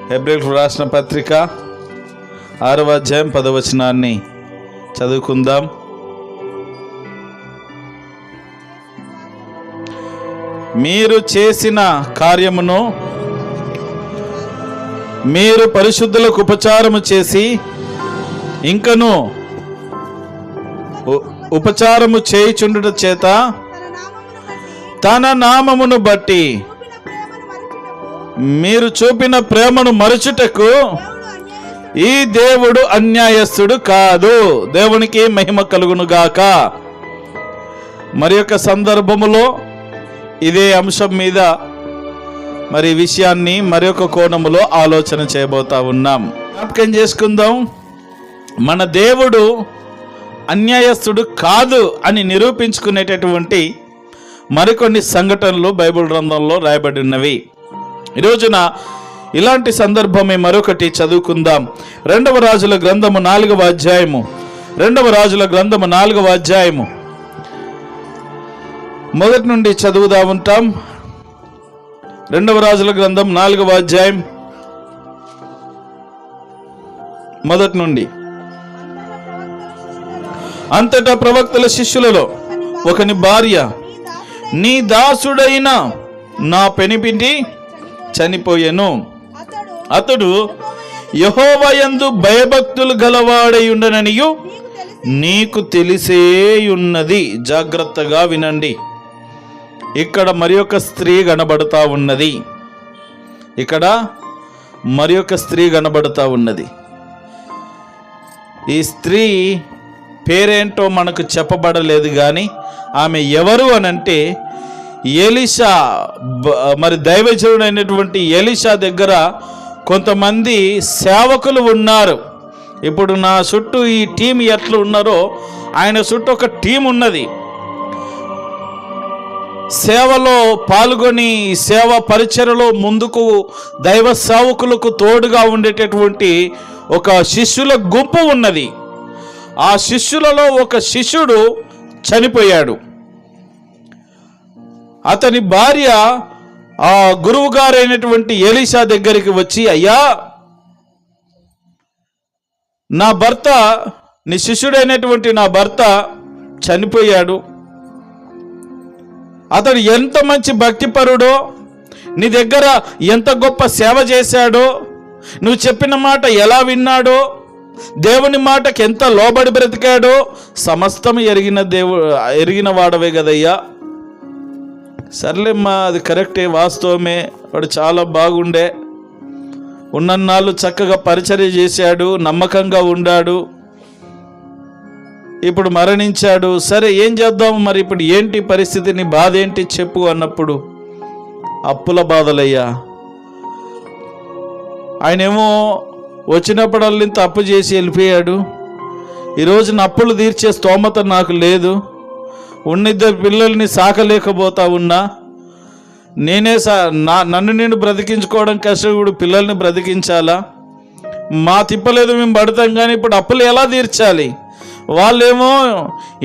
హెబ్రీయులకు రాసిన పత్రిక 6వ అధ్యాయం 10వ వచనాన్ని చదువుకుందాం. మీరు చేసిన కార్యమును మీరు పరిశుద్ధులకు ఉపచారము చేసి ఇంకను ఉపచారము చేయుచుండుట చేత తన నామమును బట్టి మీరు చూపిన ప్రేమను మరచుటకు ఈ దేవుడు అన్యాయస్తుడు కాదు. దేవునికి మహిమ కలుగును గాక. మరి యొక్క సందర్భములో ఇదే అంశం మీద మరి విషయాన్ని మరి ఒక కోణములో ఆలోచన చేయబోతా ఉన్నాం. జ్ఞాపకం చేసుకుందాం, మన దేవుడు అన్యాయస్తుడు కాదు అని నిరూపించుకునేటటువంటి మరికొన్ని సంఘటనలు బైబిల్ గ్రంథంలో రాయబడి ఉన్నవి. ఈ రోజున ఇలాంటి సందర్భమే మరొకటి చదువుకుందాం. 2వ రాజుల గ్రంథము 4వ అధ్యాయము 2వ రాజుల గ్రంథము 4వ అధ్యాయము మొదటి నుండి చదువుదా ఉంటాం. 2వ రాజుల గ్రంథం 4వ అధ్యాయం మొదటి నుండి. అంతటా ప్రవక్తల శిష్యులలో ఒకని భార్య, నీ దాసుడైన నా పెనిపింటి చనిపోయెను. అతడు యెహోవా యందు భయభక్తులు గలవాడై ఉండననియు నీకు తెలిసే ఉన్నది. జాగ్రత్తగా వినండి. ఇక్కడ మరి ఒక స్త్రీ కనబడతా ఉన్నది. ఇక్కడ మరి ఒక స్త్రీ కనబడతా ఉన్నది. ఈ స్త్రీ పేరేంటో మనకు చెప్పబడలేదు, కానీ ఆమె ఎవరు అనంటే ఎలీషా, మరి దైవజనుడైనటువంటి ఎలీషా దగ్గర కొంతమంది సేవకులు ఉన్నారు. ఇప్పుడు నా చుట్టూ ఈ టీం ఎట్లా ఉన్నారో ఆయన చుట్టూ ఒక టీం ఉన్నది. సేవలో పాల్గొని సేవ పరిచర్యలో ముందుకు దైవ సేవకులకు తోడుగా ఉండేటటువంటి ఒక శిష్యుల గుంపు ఉన్నది. ఆ శిష్యులలో ఒక శిష్యుడు చనిపోయాడు. అతని భార్య ఆ గురువు గారైనటువంటి ఎలీషా దగ్గరికి వచ్చి, అయ్యా, నా భర్త, నీ శిష్యుడైనటువంటి నా భర్త చనిపోయాడు. అతడు ఎంత మంచి భక్తిపరుడో, నీ దగ్గర ఎంత గొప్ప సేవ చేశాడో, నువ్వు చెప్పిన మాట ఎలా విన్నాడో, దేవుని మాటకి ఎంత లోబడి బ్రతికాడో సమస్తం ఎరిగిన వాడవే కదయ్యా. సర్లేమ్మా, అది కరెక్టే, వాస్తవమే. వాడు చాలా బాగుండే, ఉన్నన్నాళ్ళు చక్కగా పరిచర్య చేశాడు, నమ్మకంగా ఉండాడు, ఇప్పుడు మరణించాడు. సరే, ఏం చేద్దాము మరి? ఇప్పుడు ఏంటి పరిస్థితి, నీ బాధ ఏంటి చెప్పు అన్నప్పుడు, అప్పుల బాధలయ్యా. ఆయనేమో వచ్చినప్పుడల్లా ఇంత అప్పు చేసి వెళ్ళిపోయాడు. ఈరోజు నా అప్పులు తీర్చే స్తోమత నాకు లేదు. ఉన్నిద్దరు పిల్లల్ని సాకలేకపోతా ఉన్నా. నేనే నన్ను నేను బ్రతికించుకోవడం కష్టం, ఇప్పుడు పిల్లల్ని బ్రతికించాలా? మా తిప్పలేదు, మేము పడతాం, కానీ ఇప్పుడు అప్పులు ఎలా తీర్చాలి? వాళ్ళేమో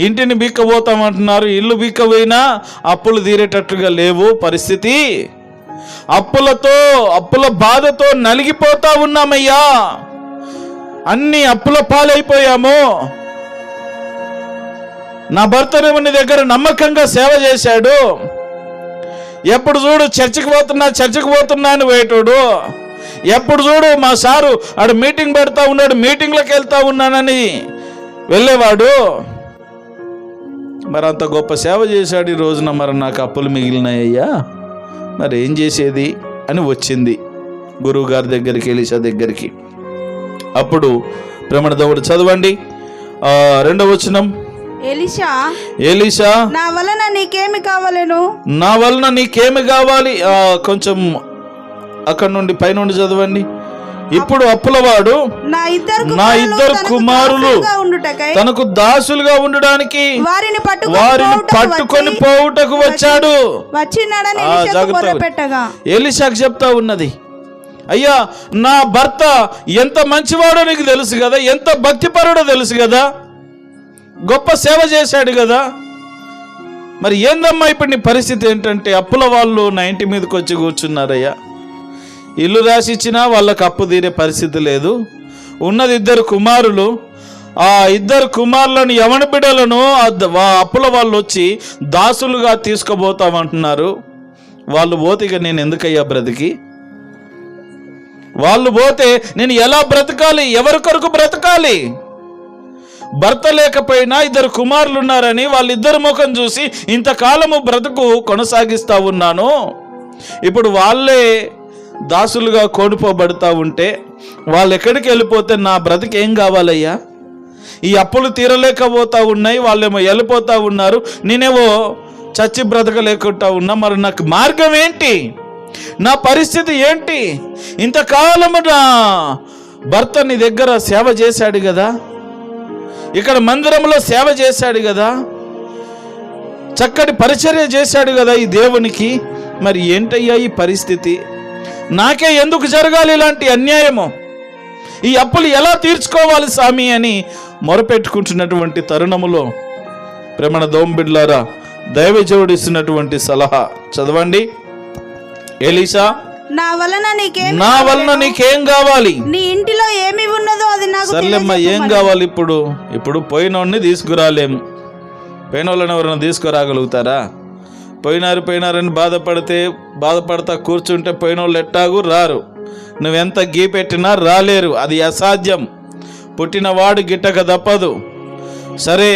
ఇంటిని బీక్కబోతామంటున్నారు. ఇల్లు బీక్కపోయినా అప్పులు తీరేటట్లుగా లేవు పరిస్థితి. అప్పుల బాధతో నలిగిపోతా ఉన్నామయ్యా. అన్ని అప్పుల పాలైపోయాము. నా భర్తనేమో నీ దగ్గర నమ్మకంగా సేవ చేశాడు. ఎప్పుడు చూడు చర్చికి పోతున్నా అని పోయేటోడు. ఎప్పుడు చూడు మా సారు ఆడు మీటింగ్ పెడతా ఉన్నాడు, మీటింగ్లకు వెళ్తా ఉన్నానని వెళ్ళేవాడు. మరి అంత గొప్ప సేవ చేశాడు. ఈ రోజున మరి నాకు అప్పులు మిగిలినాయ్యా, మరి ఏం చేసేది అని వచ్చింది గురువు గారి దగ్గరికి, ఎలీషా దగ్గరికి. అప్పుడు ప్రేమణ దేవుడు చదవండి 2వ వచనం. ఎలీషా, నా వలన నీకేమి కావాలను? నా వలన నీకేమి కావాలి? కొంచెం అక్కడ నుండి పైనుండి చదవండి. ఇప్పుడు అప్పులవాడు నా ఇద్దరు కుమారులు తనకు దాసులుగా ఉండడానికి వారిని పట్టుకొని పోవుటకు వచ్చాడు. ఎలీషాకు చెప్తా ఉన్నది, అయ్యా, నా భర్త ఎంత మంచివాడో నీకు తెలుసు కదా, ఎంత భక్తిపరుడో తెలుసు కదా, గొప్ప సేవ చేశాడు కదా. మరి ఏందమ్మా ఇప్పుడు నీ పరిస్థితి ఏంటంటే, అప్పుల వాళ్ళు నా ఇంటి మీదకి వచ్చి కూర్చున్నారయ్యా. ఇల్లు రాసిచ్చినా వాళ్ళకు అప్పు తీరే పరిస్థితి లేదు. ఉన్నది 2 కుమారులు. ఆ 2 కుమారులను యవన బిడ్డలను అప్పుల వాళ్ళు వచ్చి దాసులుగా తీసుకుపోతామంటున్నారు. వాళ్ళు పోతే ఇక నేను ఎందుకయ్యా బ్రతికి? వాళ్ళు పోతే నేను ఎలా బ్రతకాలి? ఎవరి కొరకు బ్రతకాలి? భర్త లేకపోయినా 2 కుమారులు ఉన్నారని వాళ్ళిద్దరి ముఖం చూసి ఇంతకాలము బ్రతుకు కొనసాగిస్తూ ఉన్నాను. ఇప్పుడు వాళ్ళే దాసులుగా కొనుపోబడతా ఉంటే వాళ్ళు ఎక్కడికి వెళ్ళిపోతే నా బ్రతికి ఏం కావాలయ్యా? ఈ అప్పులు తీరలేకపోతా ఉన్నాయి, వాళ్ళేమో వెళ్ళిపోతూ ఉన్నారు, నేనేమో చచ్చి బ్రతకలేకుండా ఉన్నా. మరి నాకు మార్గం ఏంటి? నా పరిస్థితి ఏంటి? ఇంతకాలము నా భర్త నీ దగ్గర సేవ చేశాడు కదా, ఇక్కడ మందిరంలో సేవ చేశాడు కదా, చక్కటి పరిచర్య చేశాడు కదా ఈ దేవునికి. మరి ఏంటయ్యా ఈ పరిస్థితి? నాకే ఎందుకు జరగాలి ఇలాంటి అన్యాయము? ఈ అప్పులు ఎలా తీర్చుకోవాలి స్వామి అని మొరపెట్టుకుంటున్నటువంటి తరుణములో ప్రేమణ దోంబిడ్లారా, దైవజనుడు ఇస్తున్నటువంటి సలహా చదవండి. ఎలీషా, నా వలన నీకేం కావాలి? నీ ఇంటిలో ఏమి ఉన్నదో అది నాకు సర్లేమ్మా, ఏం కావాలి? ఇప్పుడు పోయినోడిని తీసుకురాలేము. పోయిన వాళ్ళని ఎవరైనా తీసుకురాగలుగుతారా? పోయినారని బాధపడతా కూర్చుంటే పోయిన వాళ్ళు ఎట్టాగు రారు. నువ్వెంత గీ పెట్టినా రాలేరు, అది అసాధ్యం. పుట్టినవాడు గిట్టక తప్పదు. సరే,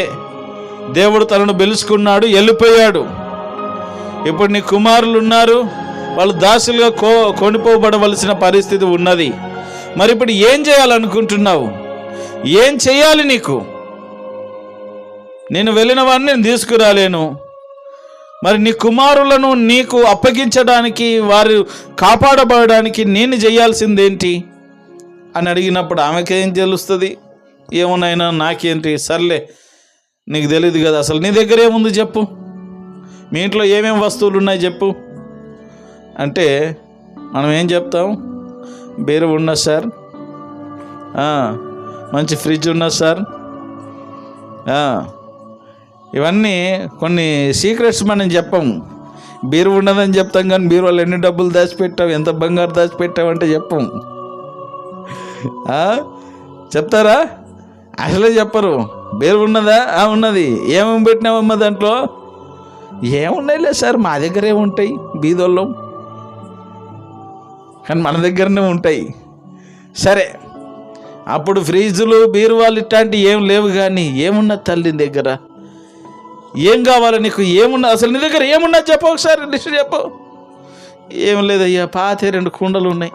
దేవుడు తనను పిలుచుకున్నాడు, వెళ్ళిపోయాడు. ఇప్పుడు నీ కుమారులు ఉన్నారు, వాళ్ళు దాసులుగా కొనిపోబడవలసిన పరిస్థితి ఉన్నది. మరి ఇప్పుడు ఏం చేయాలనుకుంటున్నావు? ఏం చేయాలి నీకు? నేను వెళ్ళిన వాడిని నేను తీసుకురాలేను. మరి నీ కుమారులను నీకు అప్పగించడానికి, వారు కాపాడబడడానికి నేను చేయాల్సిందేంటి అని అడిగినప్పుడు ఆమెకేం తెలుస్తుంది? ఏమున్నాయినా నాకేంటి, సర్లే నీకు తెలియదు కదా, అసలు నీ దగ్గర ఏముంది చెప్పు, మీ ఇంట్లో ఏమేమి వస్తువులు ఉన్నాయి చెప్పు అంటే మనం ఏం చెప్తాం? బీరు ఉన్నది సార్, మంచి ఫ్రిడ్జ్ ఉన్నది సార్. ఇవన్నీ కొన్ని సీక్రెట్స్ మనం చెప్పం. బీరు ఉన్నదని చెప్తాం, కానీ బీరు వాళ్ళు ఎన్ని డబ్బులు దాచిపెట్టావు, ఎంత బంగారు దాచిపెట్టావు అంటే చెప్పం. చెప్తారా? అసలే చెప్పరు. బీరు ఉన్నదా? ఉన్నది. ఏమేమి పెట్టినావమ్మా దాంట్లో? ఏమున్నాయిలే సార్, మా దగ్గర ఏముంటాయి బీదోళ్ళం, కానీ మన దగ్గరనే ఉంటాయి. సరే, అప్పుడు ఫ్రిడ్జులు బీరువాళ్ళు ఇట్లాంటివి ఏం లేవు, కానీ ఏమున్నా తల్లి దగ్గర? ఏం కావాలి నీకు? ఏమున్నా అసలు నీ దగ్గర ఏమున్నా చెప్పు, ఒకసారి లిస్ట్ చెప్పు. ఏం లేదయ్యా, పాతే 2 కుండలు ఉన్నాయి.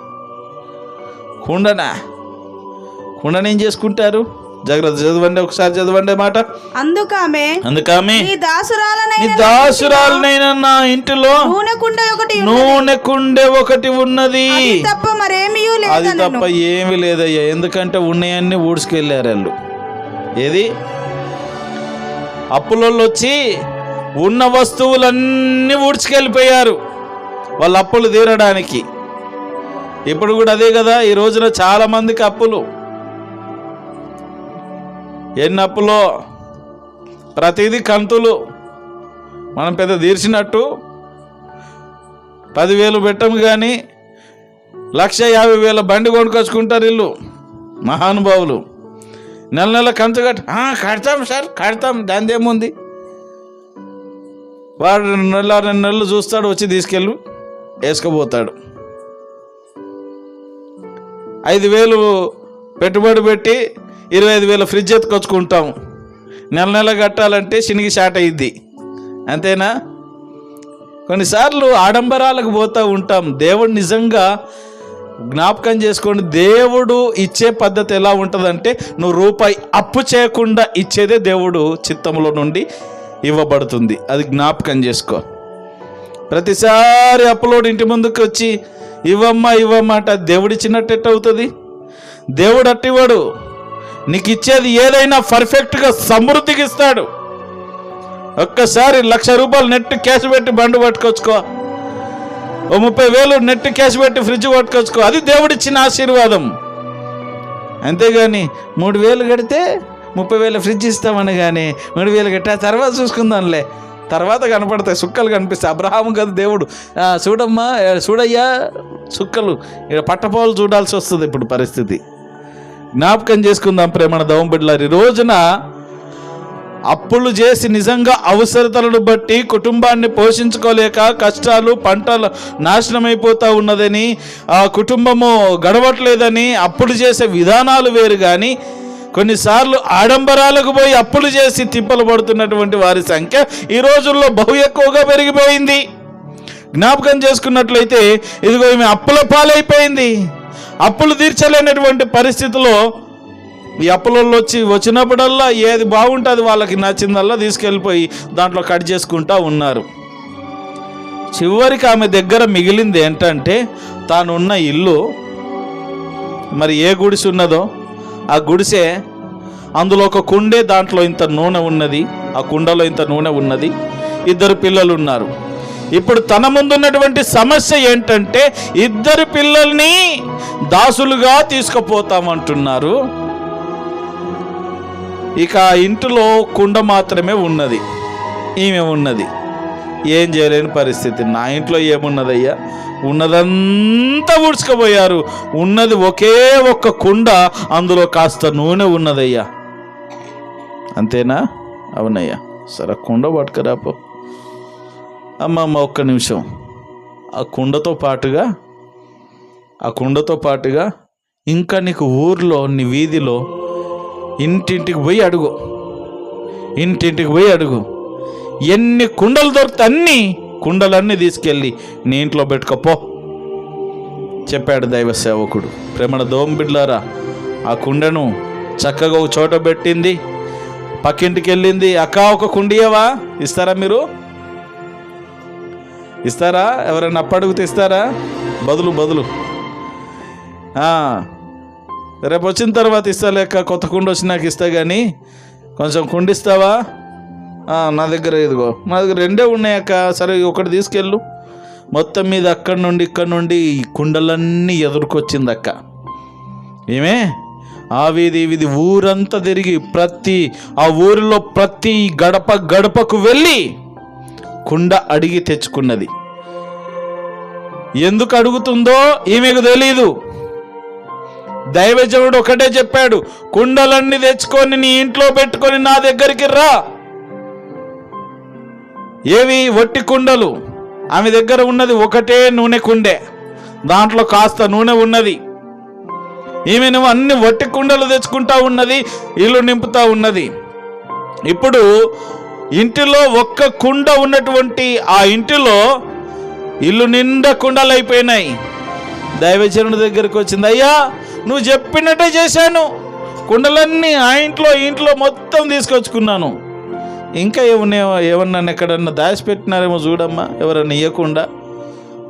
కుండనేం చేసుకుంటారు? జాగ్రత్త చదవండి, ఒకసారి చదవండి మాట. అందుకామె నీ దాసురాలనైనా నా ఇంటిలో నూనె కుండె ఒకటి ఉన్నది, అది తప్ప ఏమీ లేదయ్యా. ఎందుకంటే ఉన్నాయన్నీ ఊడ్చుకెళ్ళారు వాళ్ళు. ఏది? అప్పులలో వచ్చి ఉన్న వస్తువులన్నీ ఊడ్చుకెళ్ళిపోయారు వాళ్ళ అప్పులు తీరడానికి. ఇప్పుడు కూడా అదే కదా, ఈ రోజున చాలా మందికి అప్పులు. ఎన్ని అప్పులో, ప్రతిదీ కంతులు. మనం పెద్ద తీర్చినట్టు 10,000 పెట్టము, కానీ 1,50,000 బండి కొనుకొచ్చుకుంటారు వీళ్ళు మహానుభావులు. నెల కంతు కడతాం సార్, కడతాం, దాని ఏముంది? వాడు 2 నెలలు చూస్తాడు, వచ్చి తీసుకెళ్ళి వేసుకుపోతాడు. 5,000 పెట్టుబడి పెట్టి 25,000 ఫ్రిడ్జ్ ఎత్తుకొచ్చుకుంటాం. నెల కట్టాలంటే శనిగి షార్ట్ అయ్యిద్ది. అంతేనా? కొన్నిసార్లు ఆడంబరాలకు పోతూ ఉంటాం. దేవుడు నిజంగా జ్ఞాపకం చేసుకోండి, దేవుడు ఇచ్చే పద్ధతి ఎలా ఉంటుందంటే, నువ్వు రూపాయి అప్పు చేయకుండా ఇచ్చేదే దేవుడు చిత్తంలో నుండి ఇవ్వబడుతుంది. అది జ్ఞాపకం చేసుకో. ప్రతిసారి అప్పులోడు ఇంటి ముందుకు వచ్చి ఇవ్వమ్మా అంటే దేవుడు ఇచ్చినట్టు ఎట్ట అవుతుంది? దేవుడు అట్టివాడు. నీకు ఇచ్చేది ఏదైనా పర్ఫెక్ట్గా సమృద్ధికి ఇస్తాడు. ఒక్కసారి 1,00,000 రూపాయలు నెట్ క్యాష్ పెట్టి బండి పట్టుకొచ్చుకో, 30,000 నెట్ క్యాష్ పెట్టి ఫ్రిడ్జ్ పట్టుకొచ్చుకో, అది దేవుడిచ్చిన ఆశీర్వాదం. అంతేగాని 3,000 కడితే 30,000 ఫ్రిడ్జ్ ఇస్తామని, కానీ 3,000 కట్టా తర్వాత చూసుకుందాంలే తర్వాత కనపడతాయి, సుక్కలు కనిపిస్తాయి. అబ్రహాము కదా దేవుడు, చూడమ్మా చూడయ్యా సుక్కలు, ఇక్కడ పట్టపోలు చూడాల్సి వస్తుంది ఇప్పుడు పరిస్థితి. జ్ఞాపకం చేసుకుందాం ప్రేమణ దవం బిడ్డలారు. ఈ రోజున అప్పులు చేసి నిజంగా అవసరతలను బట్టి కుటుంబాన్ని పోషించుకోలేక కష్టాలు పంటలు నాశనమైపోతూ ఉన్నదని, ఆ కుటుంబము గడవట్లేదని అప్పులు చేసే విధానాలు వేరు. కానీ కొన్నిసార్లు ఆడంబరాలకు పోయి అప్పులు చేసి తిప్పలు పడుతున్నటువంటి వారి సంఖ్య ఈ రోజుల్లో బహు ఎక్కువగా పెరిగిపోయింది. జ్ఞాపకం చేసుకున్నట్లయితే ఇదిగో ఈమె అప్పుల పాలైపోయింది. అప్పులు తీర్చలేనటువంటి పరిస్థితిలో ఈ అప్పులలో వచ్చినప్పుడల్లా ఏది బాగుంటుంది వాళ్ళకి నచ్చిందల్లా తీసుకెళ్ళిపోయి దాంట్లో కట్ చేసుకుంటూ ఉన్నారు. చివరికి ఆమె దగ్గర మిగిలింది ఏంటంటే తానున్న ఇల్లు, మరి ఏ గుడిసె ఉన్నదో ఆ గుడిసె, అందులో ఒక కుండే, దాంట్లో ఇంత నూనె ఉన్నది, ఆ కుండలో ఇంత నూనె ఉన్నది, 2 పిల్లలు ఉన్నారు. ఇప్పుడు తన ముందున్నటువంటి సమస్య ఏంటంటే 2 పిల్లల్ని దాసులుగా తీసుకుపోతామంటున్నారు. ఇక ఇంటిలో కుండ మాత్రమే ఉన్నది, ఈమె ఉన్నది. ఏం చేయలేని పరిస్థితి. నా ఇంట్లో ఏమున్నదయ్యా, ఉన్నదంతా ఊడ్చుకుపోయారు. ఉన్నది ఒకే ఒక్క కుండ, అందులో కాస్త నూనె ఉన్నదయ్యా. అంతేనా? అవునయ్యా. సరే కుండ పట్టుకురాపో. అమ్మమ్మ ఒక్క నిమిషం. ఆ కుండతో పాటుగా ఇంకా నీకు ఊర్లో నీ వీధిలో ఇంటింటికి పోయి అడుగు, ఎన్ని కుండలు దొరికితే అన్ని కుండలన్నీ తీసుకెళ్ళి నీ ఇంట్లో పెట్టుకోపో చెప్పాడు దైవ సేవకుడు. ప్రేమణ దోమ బిడ్డలారా, ఆ కుండను చక్కగా ఒక చోట పెట్టింది, పక్కింటికి వెళ్ళింది. అక్క ఒక కుండియవా, ఇస్తారా మీరు? ఇస్తారా? ఎవరైనా అప్పడుగుతే ఇస్తారా? బదులు రేపు వచ్చిన తర్వాత ఇస్తా, లేక కొత్త కుండ వచ్చినాక ఇస్తా, కానీ కొంచెం కుండిస్తావా? నా దగ్గర ఇదిగో, నా దగ్గర 2 ఉన్నాయక్క. సరే ఒకటి తీసుకెళ్ళు. మొత్తం మీద ఇక్కడ నుండి ఈ కుండలన్నీ ఎదుర్కొచ్చింది అక్క. ఏమే ఆ వీధి ఊరంతా తిరిగి ఆ ఊరిలో ప్రతి గడపకు వెళ్ళి కుండ అడిగి తెచ్చుకున్నది. ఎందుకు అడుగుతుందో ఈమెకు తెలీదు. దైవజనుడు ఒకటే చెప్పాడు, కుండలన్నీ తెచ్చుకొని నీ ఇంట్లో పెట్టుకొని నా దగ్గరికి రా. ఏవి? వట్టి కుండలు. ఆమె దగ్గర ఉన్నది ఒకటే నూనె కుండే, దాంట్లో కాస్త నూనె ఉన్నది. ఈమె నువ్వు అన్ని వట్టి కుండలు తెచ్చుకుంటా ఉన్నది, ఇల్లు నింపుతా ఉన్నది. ఇప్పుడు ఇంటిలో ఒక్క కుండ ఉన్నటువంటి ఆ ఇంటిలో ఇల్లు నిండా కుండలు అయిపోయినాయి. దైవజనుడి దగ్గరికి వచ్చింది, అయ్యా నువ్వు చెప్పినట్టే చేశాను, కుండలన్నీ ఆ ఇంట్లో మొత్తం తీసుకొచ్చుకున్నాను. ఇంకా ఏమన్నా ఎక్కడన్నా దాచిపెట్టినారేమో చూడమ్మా, ఎవరన్నా ఇవ్వకుండా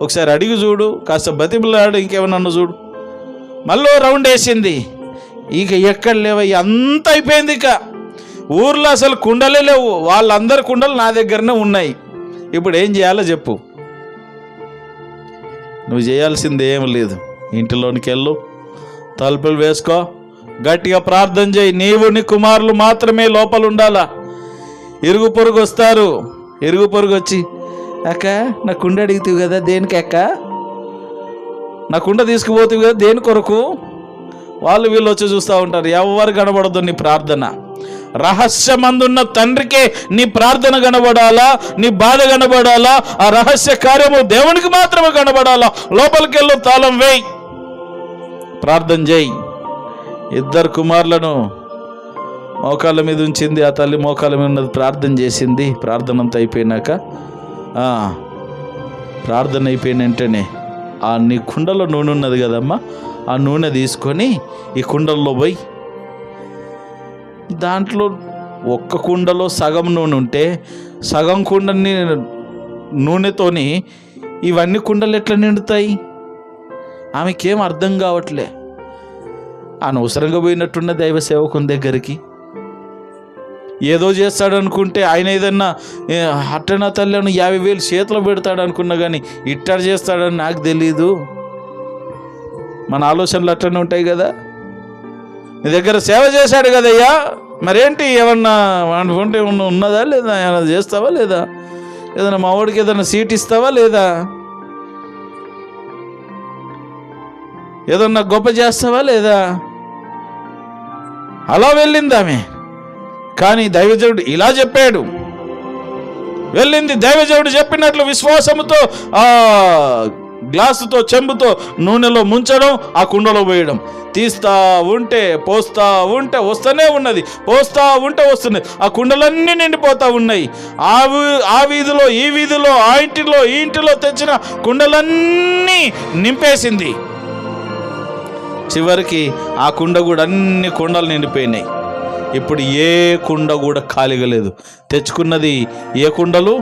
ఒకసారి అడిగి చూడు, కాస్త బతిమలాడు, ఇంకేమన్నా చూడు. మళ్ళీ రౌండ్ వేసింది, ఇక ఎక్కడ లేవయ్య, అంత అయిపోయింది. ఇక ఊర్లో అసలు కుండలే లేవు, వాళ్ళందరి కుండలు నా దగ్గరనే ఉన్నాయి. ఇప్పుడు ఏం చేయాలో చెప్పు. నువ్వు చేయాల్సింది ఏం లేదు, ఇంటిలోనికి వెళ్ళు, తలుపులు వేసుకో, గట్టిగా ప్రార్థన చేయి. నీవు నీ కుమారులు మాత్రమే లోపల ఉండాలా. ఇరుగు పొరుగు వస్తారు, ఇరుగు పొరుగు వచ్చి, అక్క నా కుండ అడిగితే కదా, దేనికి అక్క? నా కుండ తీసుకుపోతుంది కదా, దేని కొరకు? వాళ్ళు వీళ్ళు వచ్చి చూస్తూ ఉంటారు. ఎవరు కనబడదు నీ ప్రార్థన. రహస్యమందున్న తండ్రికే నీ ప్రార్థన కనబడాలా, నీ బాధ కనబడాలా, ఆ రహస్య కార్యము దేవునికి మాత్రమే కనబడాలా. లోపలికి వెళ్ళు, తాళం వేయి, ప్రార్థన చేయి. 2 కుమారులను మోకాళ్ళ మీద ఉంచింది. ఆ తల్లి మోకాళ్ళ మీద ఉన్నది, ప్రార్థన చేసింది. ప్రార్థన అంతా అయిపోయినాక, ప్రార్థన అయిపోయిన వెంటనే ఆ నీ కుండలో నూనె ఉన్నది కదమ్మా, ఆ నూనె తీసుకొని ఈ కుండల్లో పోయి, దాంట్లో ఒక్క కుండలో సగం నూనె ఉంటే సగం కుండని నూనెతోని ఇవన్నీ కుండలు ఎట్లా నిండుతాయి? ఆమెకేం అర్థం కావట్లే. అనవసరంగా పోయినట్టున్న దైవ సేవకుని దగ్గరికి. ఏదో చేస్తాడనుకుంటే ఆయన ఏదన్నా అట్టనా తల్లిని 50,000 చేతిలో పెడతాడు అనుకున్నా, కానీ ఇట్టడి చేస్తాడని నాకు తెలీదు. మన ఆలోచనలు అట్టనే ఉంటాయి కదా. నీ దగ్గర సేవ చేశాడు కదయ్యా, మరేంటి, ఏమన్నా అనుకుంటే ఉన్నదా లేదా, ఏమన్నా చేస్తావా లేదా? ఏదైనా మా వాడికి ఏదైనా సీట్ ఇస్తావా లేదా? ఏదన్నా గొప్ప చేస్తావా లేదా? అలా వెళ్ళింది ఆమె. కానీ దైవజనుడు ఇలా చెప్పాడు. వెళ్ళింది, దైవజనుడు చెప్పినట్లు విశ్వాసముతో ఆ గ్లాసుతో చెంబుతో నూనెలో ముంచడం, ఆ కుండలో పోయడం. తీస్తా ఉంటే పోస్తా ఉంటే వస్తూనే ఉన్నది, పోస్తా ఉంటే వస్తున్నది. ఆ కుండలన్నీ నిండిపోతా ఉన్నాయి. ఆ వీధిలో ఈ వీధిలో, ఆ ఇంటిలో ఈ ఇంటిలో తెచ్చిన కుండలన్నీ నింపేసింది. చివరికి ఆ కుండ కూడా అన్ని కుండలు నిండిపోయినాయి. ఇప్పుడు ఏ కుండ కూడా ఖాళీగా లేదు. తెచ్చుకున్నది ఏ కుండలు?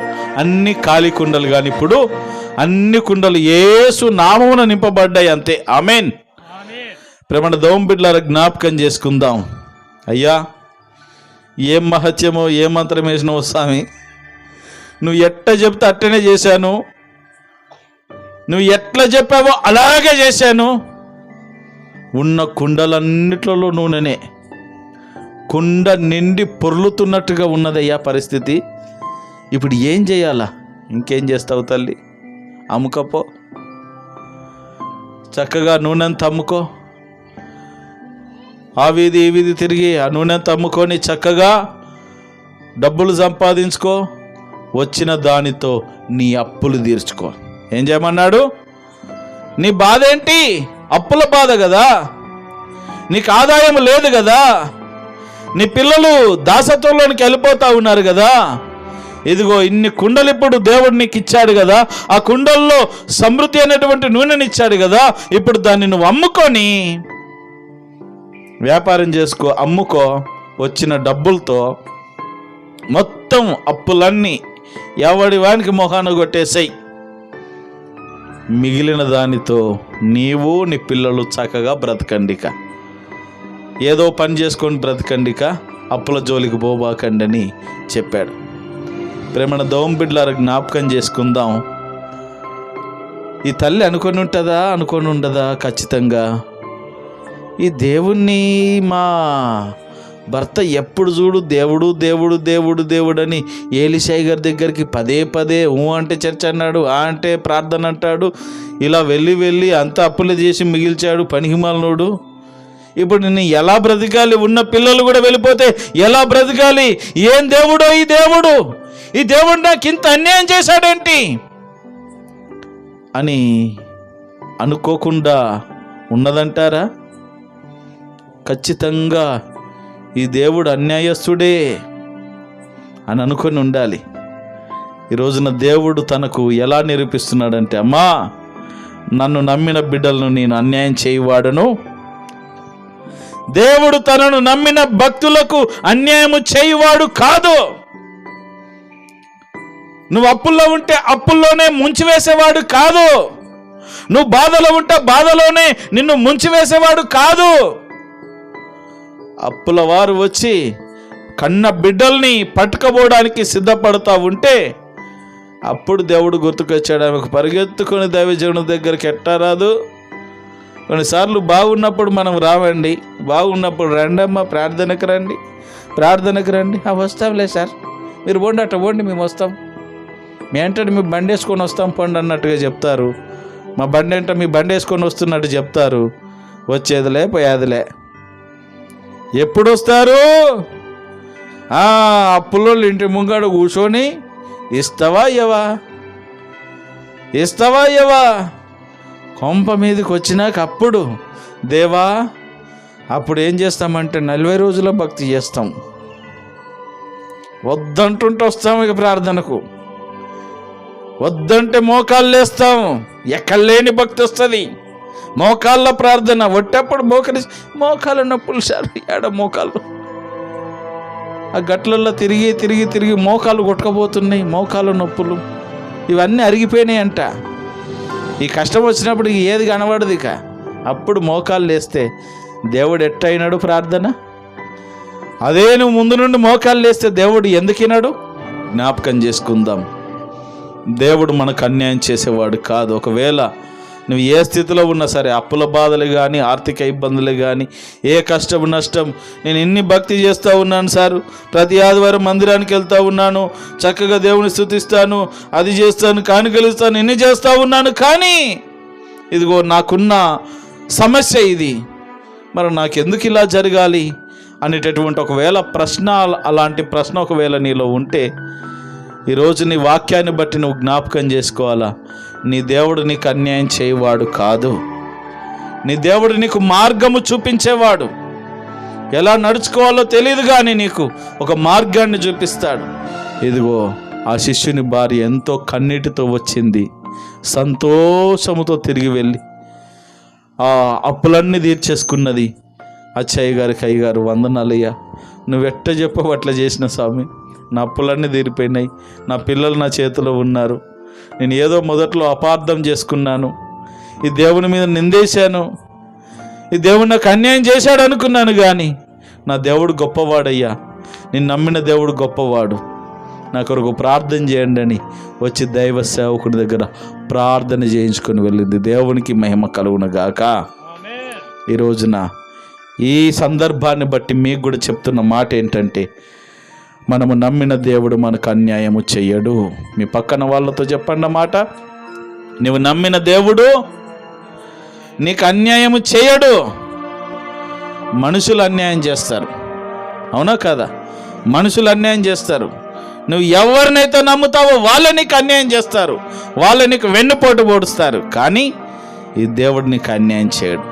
అన్ని ఖాళీ కుండలు. కానీ ఇప్పుడు అన్ని కుండలు యేసు నామమున నింపబడ్డాయి, అంతే. ఆమేన్. ప్రేమ దోమ బిడ్డలారా, జ్ఞాపకం చేసుకుందాం. అయ్యా, ఏం మహత్యమో, ఏ మంత్రం వేసినావు స్వామి, నువ్వు ఎట్లా చెప్తే అట్టనే చేశాను, నువ్వు ఎట్లా చెప్పావో అలాగే చేశాను. ఉన్న కుండలన్నిట్లలో నూనెనే, కుండ నిండి పొర్లుతున్నట్టుగా ఉన్నదయ్యా పరిస్థితి. ఇప్పుడు ఏం చేయాలా? ఇంకేం చేస్తావు తల్లి? అమ్ముకపో, చక్కగా నూనెంత అమ్ముకో. ఆ వీధి ఈ వీధి తిరిగి ఆ నూనెంత అమ్ముకొని చక్కగా డబ్బులు సంపాదించుకో. వచ్చిన దానితో నీ అప్పులు తీర్చుకో. ఏం చేయమన్నాడు? నీ బాధ ఏంటి? అప్పుల బాధ కదా. నీకు ఆదాయం లేదు కదా. నీ పిల్లలు దాసత్వంలోనికి వెళ్ళిపోతా ఉన్నారు కదా. ఇదిగో ఇన్ని కుండలు ఇప్పుడు దేవుడు నీకు ఇచ్చాడు కదా. ఆ కుండల్లో సమృద్ధి అనేటువంటి నూనెని ఇచ్చాడు కదా. ఇప్పుడు దాన్ని నువ్వు అమ్ముకొని వ్యాపారం చేసుకో, అమ్ముకో. వచ్చిన డబ్బులతో మొత్తం అప్పులన్నీ ఎవడి వానికి మొహాన కొట్టేసాయి. మిగిలిన దానితో నీవు నీ పిల్లలు చక్కగా బ్రతకండిక. ఏదో పని చేసుకొని బ్రతకండిక, అప్పుల జోలికి పోబాకండి అని చెప్పాడు. ప్రేమణ దోమ బిడ్డలారా, జ్ఞాపకం చేసుకుందాం. ఈ తల్లి అనుకొని ఉంటుందా? అనుకొని ఉండదా? ఖచ్చితంగా ఈ దేవుణ్ణి మా భర్త ఎప్పుడు చూడు దేవుడు దేవుడు దేవుడు దేవుడు అని ఏలిషై గారి దగ్గరికి పదే పదే అంటే చర్చ అన్నాడు, అంటే ప్రార్థన అంటాడు. ఇలా వెళ్ళి అంత అప్పులు చేసి మిగిల్చాడు పనికిమాలినోడు. ఇప్పుడు నేను ఎలా బ్రతకాలి? ఉన్న పిల్లలు కూడా వెళ్ళిపోతే ఎలా బ్రతకాలి? ఏం దేవుడో ఈ దేవుడు! ఈ దేవుడు నాకు ఇంత అన్యాయం చేశాడేంటి అని అనుకోకుండా ఉన్నదంటారా? ఖచ్చితంగా ఈ దేవుడు అన్యాయస్తుడే అని అనుకొని ఉండాలి. ఈ రోజున దేవుడు తనకు ఎలా నిరూపిస్తున్నాడంటే, అమ్మా, నన్ను నమ్మిన బిడ్డలను నేను అన్యాయం చేయవాడను. దేవుడు తనను నమ్మిన భక్తులకు అన్యాయము చేయువాడు కాదు. నువ్వు అప్పుల్లో ఉంటే అప్పుల్లోనే ముంచివేసేవాడు కాదు. నువ్వు బాధలో ఉంటే బాధలోనే నిన్ను ముంచివేసేవాడు కాదు. అప్పుల వారు వచ్చి కన్న బిడ్డల్ని పట్టుకోబోవడానికి సిద్ధపడతా ఉంటే అప్పుడు దేవుడు గుర్తుకొచ్చాడు. ఆమెకు పరిగెత్తుకొని దైవజనుడి దగ్గరికి ఎట్టారాదు. కొన్నిసార్లు బాగున్నప్పుడు మనం రావండి, బాగున్నప్పుడు రండమ్మా, ప్రార్థనకు రండి. వస్తాంలే సార్, మీరు పోండి, అట్ట పోండి, మేము వస్తాం. మీ ఏంటంటే మీ బండి వేసుకొని వస్తాం పండు అన్నట్టుగా చెప్తారు. మా బండి ఏంటో మీ బండి వేసుకొని వస్తున్నట్టు చెప్తారు. వచ్చేదిలే పోయేదిలే. ఎప్పుడు వస్తారు? అప్పులోళ్ళు ఇంటి ముంగడ కూర్చొని ఇస్తావా ఇవ్వా కొంప మీదకి వచ్చినాక అప్పుడు దేవా, అప్పుడు ఏం చేస్తామంటే 40 రోజుల భక్తి చేస్తాం. వద్దంటుంటే వస్తాం ఇక ప్రార్థనకు, వద్దంటే మోకాళ్ళు వేస్తాం. ఎక్కడ లేని భక్తి వస్తుంది. మోకాళ్ళ ప్రార్థన ఒట్టప్పుడు మోకాళ్ళ నొప్పులు సార్, ఏడ మోకాళ్ళు ఆ గట్లల్లో తిరిగి మోకాళ్ళు కొట్టుకపోతున్నాయి. మోకాళ్ళ నొప్పులు ఇవన్నీ అరిగిపోయినాయి అంట. ఈ కష్టం వచ్చినప్పుడు ఏది కనబడదు. ఇక అప్పుడు మోకాళ్ళు వేస్తే దేవుడు ఎట్టయినాడు ప్రార్థన? అదే నువ్వు ముందు నుండి మోకాళ్ళు వేస్తే దేవుడు ఎందుకినాడు? జ్ఞాపకం చేసుకుందాం. దేవుడు మనకు అన్యాయం చేసేవాడు కాదు. ఒకవేళ నువ్వు ఏ స్థితిలో ఉన్నా సరే, అప్పుల బాధలు కానీ, ఆర్థిక ఇబ్బందులు కానీ, ఏ కష్టం నష్టం, నేను ఎన్ని భక్తి చేస్తూ ఉన్నాను సార్, ప్రతి ఆదివారం మందిరానికి వెళ్తూ ఉన్నాను, చక్కగా దేవుని స్తుతిస్తాను, అది చేస్తాను, కానుకలుస్తాను, ఎన్ని చేస్తూ ఉన్నాను, కానీ ఇదిగో నాకున్న సమస్య ఇది, మరి నాకెందుకు ఇలా జరగాలి అనేటటువంటి ఒకవేళ ప్రశ్న, అలాంటి ప్రశ్న ఒకవేళ నీలో ఉంటే ఈరోజు నీ వాక్యాన్ని బట్టి నువ్వు జ్ఞాపకం చేసుకోవాలా, నీ దేవుడు నీకు అన్యాయం చేయవాడు కాదు. నీ దేవుడు నీకు మార్గము చూపించేవాడు. ఎలా నడుచుకోవాలో తెలియదు కానీ నీకు ఒక మార్గాన్ని చూపిస్తాడు. ఇదిగో ఆ శిష్యుని భార్య ఎంతో కన్నీటితో వచ్చింది, సంతోషముతో తిరిగి వెళ్ళి ఆ అప్పులన్నీ తీర్చేసుకున్నది. అచ్చయ్య గారికి, అయ్యగారు వందనాలయ్యా, నువ్వెట్ట చెప్పవు అట్లా చేసిన స్వామి, నా అప్పులన్నీ తీరిపోయినాయి, నా పిల్లలు నా చేతిలో ఉన్నారు, నేను ఏదో మొదట్లో అపార్థం చేసుకున్నాను, ఈ దేవుని మీద నిందేశాను, ఈ దేవుడు నాకు అన్యాయం చేశాడు అనుకున్నాను, కానీ నా దేవుడు గొప్పవాడయ్యా, నేను నమ్మిన దేవుడు గొప్పవాడు, నా కొరకు ప్రార్థన చేయండి అని వచ్చి దైవ సేవకుడి దగ్గర ప్రార్థన చేయించుకొని వెళ్ళింది. దేవునికి మహిమ కలుగునగాక. ఈ రోజున ఈ సందర్భాన్ని బట్టి మీకు కూడా చెప్తున్న మాట ఏంటంటే, మనము నమ్మిన దేవుడు మనకు అన్యాయము చెయ్యడు. మీ పక్కన వాళ్ళతో చెప్పండి మాట, నువ్వు నమ్మిన దేవుడు నీకు అన్యాయము చేయడు. మనుషులు అన్యాయం చేస్తారు, అవునా కదా? మనుషులు అన్యాయం చేస్తారు. నువ్వు ఎవరినైతే నమ్ముతావో వాళ్ళే నీకు అన్యాయం చేస్తారు, వాళ్ళే నీకు వెన్నుపోటు పొడుస్తారు, కానీ ఈ దేవుడు నీకు అన్యాయం చేయడు.